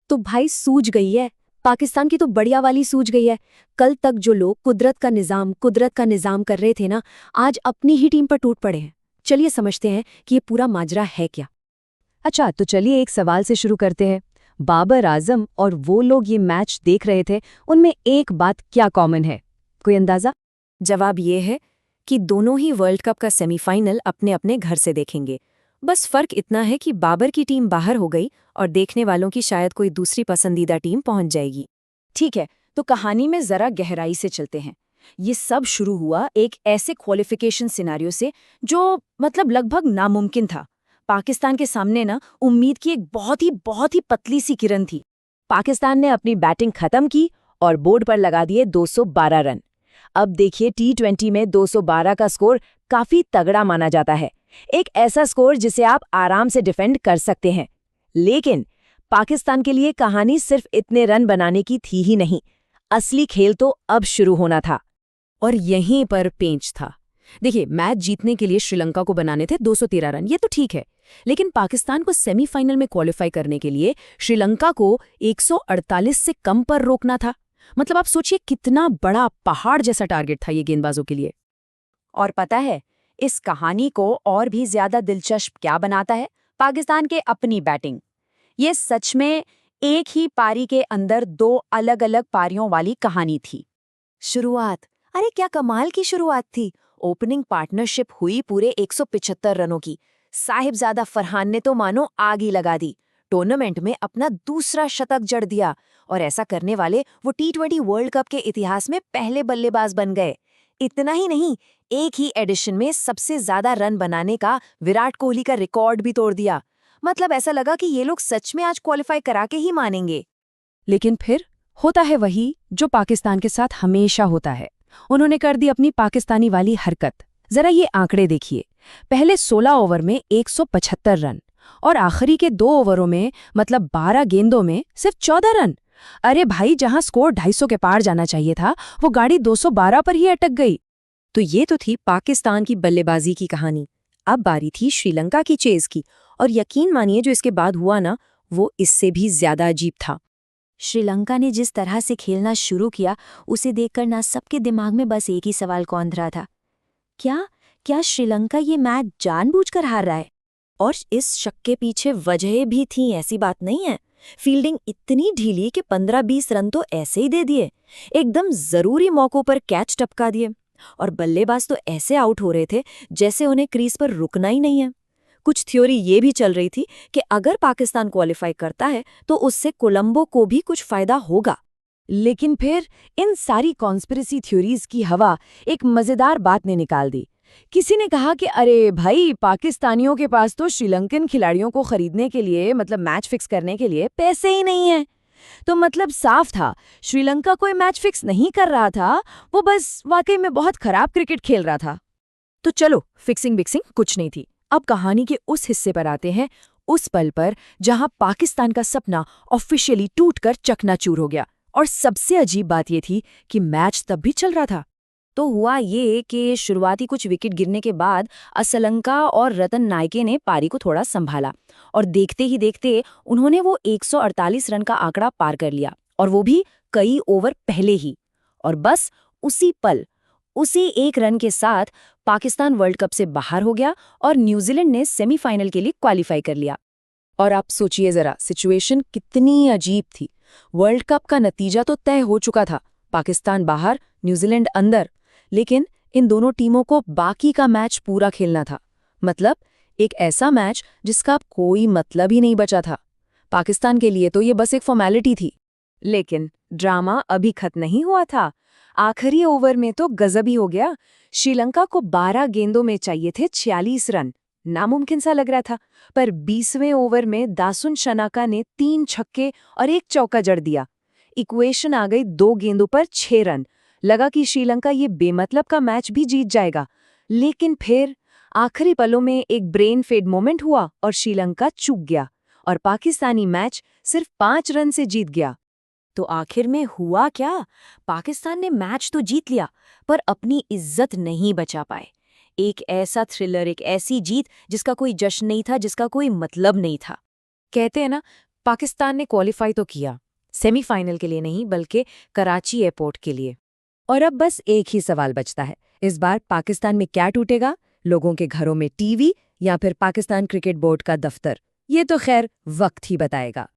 तो भाई सूझ गई है। पाकिस्तान की तो बढ़िया वाली सूझ गई है। कल तक जो लोग कुदरत का निजाम कर रहे थे ना, आज अपनी ही टीम पर टूट पड़े हैं। चलिए समझते हैं कि ये पूरा माजरा है क्या। अच्छा, तो चलिए एक सवाल से शुरू करते हैं। बाबर आजम और वो लोग ये मैच देख रहे थे, उनमें एक बात क्या कॉमन है? कोई अंदाजा? जवाब ये है कि दोनों ही वर्ल्ड कप का सेमीफाइनल अपने अपने घर से देखेंगे। बस फर्क इतना है कि बाबर की टीम बाहर हो गई और देखने वालों की शायद कोई दूसरी पसंदीदा टीम पहुंच जाएगी। ठीक है, तो कहानी में जरा गहराई से चलते हैं। ये सब शुरू हुआ एक ऐसे क्वालिफिकेशन सिनारियो से जो मतलब लगभग नामुमकिन था। पाकिस्तान के सामने ना उम्मीद की एक बहुत ही पतली सी किरण थी। पाकिस्तान ने अपनी बैटिंग खत्म की और बोर्ड पर लगा दिए 212 रन। अब देखिए, टी20 में 212 का स्कोर काफी तगड़ा माना जाता है, एक ऐसा स्कोर जिसे आप आराम से डिफेंड कर सकते हैं। लेकिन पाकिस्तान के लिए कहानी सिर्फ इतने रन बनाने की थी ही नहीं, असली खेल तो अब शुरू होना था। और यहीं पर पेंच था। देखिए, मैच जीतने के लिए श्रीलंका को बनाने थे 213 रन, ये तो ठीक है। लेकिन पाकिस्तान को सेमीफाइनल में क्वालिफाई करने के लिए श्रीलंका को 148 से कम पर रोकना था। मतलब आप सोचिए कितना बड़ा पहाड़ जैसा टारगेट था ये गेंदबाजों के लिए। और पता है, इस कहानी को और भी ज्यादा दिलचस्प क्या बनाता है? पाकिस्तान के अपनी बैटिंग। ये सच में एक ही पारी के अंदर दो अलग अलग पारियों वाली कहानी थी। शुरुआत, अरे क्या कमाल की शुरुआत थी। ओपनिंग पार्टनरशिप हुई पूरे 175 रनों की। साहिबजादा फरहान ने तो मानो आग ही लगा दी। टूर्नामेंट में अपना दूसरा शतक जड़ दिया और ऐसा करने वाले वो टी20 वर्ल्ड कप के इतिहास में पहले बल्लेबाज बन गए। इतना ही नहीं, एक ही एडिशन में सबसे ज्यादा रन बनाने का विराट कोहली का रिकॉर्ड भी तोड़ दिया। मतलब ऐसा लगा कि ये लोग सच में आज क्वालिफाई करा के ही मानेंगे। लेकिन फिर होता है वही जो पाकिस्तान के साथ हमेशा होता है। उन्होंने कर दी अपनी पाकिस्तानी वाली हरकत। जरा ये आंकड़े देखिए। पहले 16 ओवर में 175 रन और आखिरी के 2 ओवरों में मतलब 12 गेंदों में सिर्फ 14 रन। अरे भाई, जहां स्कोर 250 के पार जाना चाहिए था, वो गाड़ी 212 पर ही अटक गई। तो ये तो थी पाकिस्तान की बल्लेबाजी की कहानी। अब बारी थी श्रीलंका की चेज की, और यकीन मानिए जो इसके बाद हुआ ना, वो इससे भी ज्यादा अजीब था। श्रीलंका ने जिस तरह से खेलना शुरू किया, उसे देखकर ना सबके दिमाग में बस एक ही सवाल कौंध रहा था, क्या क्या श्रीलंका ये मैच जानबूझकर हार रहा है? और इस शक के पीछे वजह भी थी, ऐसी बात नहीं है। फील्डिंग इतनी ढीली कि 15-20 रन तो ऐसे ही दे दिए, एकदम जरूरी मौकों पर कैच टपका दिए। और बल्लेबाज तो ऐसे आउट हो रहे थे जैसे उन्हें क्रीज पर रुकना ही नहीं है। कुछ थ्योरी ये भी चल रही थी कि अगर पाकिस्तान क्वालिफाई करता है तो उससे कोलंबो को भी कुछ फायदा होगा। लेकिन फिर इन सारी कॉन्स्पिरेसी थ्योरीज की हवा एक मजेदार बात ने निकाल दी। किसी ने कहा कि अरे भाई, पाकिस्तानियों के पास तो श्रीलंकन खिलाड़ियों को खरीदने के लिए, मतलब मैच फिक्स करने के लिए पैसे ही नहीं है। तो मतलब साफ था, श्रीलंका कोई मैच फिक्स नहीं कर रहा था, वो बस वाकई में बहुत खराब क्रिकेट खेल रहा था। तो चलो, फिक्सिंग बिक्सिंग कुछ नहीं थी। अब कहानी के उस हिस्से पर आते हैं, उस पल पर जहां पाकिस्तान का सपना ऑफिशियली टूटकर चकनाचूर हो गया। और सबसे अजीब बात यह थी कि मैच तब भी चल रहा था। तो हुआ ये कि शुरुआती कुछ विकेट गिरने के बाद असलंका और रतन नायके ने पारी को थोड़ा संभाला, और देखते ही देखते उन्होंने वो 148 रन का आंकड़ा पार कर लिया, और वो भी कई ओवर पहले ही। और बस उसी पल, उसी एक रन के साथ पाकिस्तान वर्ल्ड कप से बाहर हो गया और न्यूजीलैंड ने सेमीफाइनल के लिए क्वालिफाई कर लिया। और आप सोचिए जरा, सिचुएशन कितनी अजीब थी। वर्ल्ड कप का नतीजा तो तय हो चुका था, पाकिस्तान बाहर, न्यूजीलैंड अंदर। लेकिन इन दोनों टीमों को बाकी का मैच पूरा खेलना था। मतलब एक ऐसा मैच जिसका अब कोई मतलब ही नहीं बचा था। पाकिस्तान के लिए तो ये बस एक फॉर्मेलिटी थी। लेकिन ड्रामा अभी खत्म नहीं हुआ था। आखिरी ओवर में तो गजब ही हो गया। श्रीलंका को 12 गेंदों में चाहिए थे 46 रन। नामुमकिन सा लग रहा था, पर 20वें ओवर में दासुन शनाका ने 3 छक्के और 1 चौका जड़ दिया। इक्वेशन आ गई 2 गेंदों पर 6 रन। लगा कि श्रीलंका ये बेमतलब का मैच भी जीत जाएगा। लेकिन फिर आखिरी पलों में एक ब्रेन फेड मोमेंट हुआ और श्रीलंका चूक गया, और पाकिस्तानी मैच सिर्फ 5 रन से जीत गया। तो आखिर में हुआ क्या? पाकिस्तान ने मैच तो जीत लिया, पर अपनी इज्जत नहीं बचा पाए। एक ऐसा थ्रिलर, एक ऐसी जीत जिसका कोई जश्न नहीं था, जिसका कोई मतलब नहीं था। कहते हैं ना, पाकिस्तान ने क्वालिफाई तो किया, सेमीफाइनल के लिए नहीं बल्कि कराची एयरपोर्ट के लिए। और अब बस एक ही सवाल बचता है, इस बार पाकिस्तान में क्या टूटेगा? लोगों के घरों में टीवी या फिर पाकिस्तान क्रिकेट बोर्ड का दफ्तर? ये तो खैर वक्त ही बताएगा।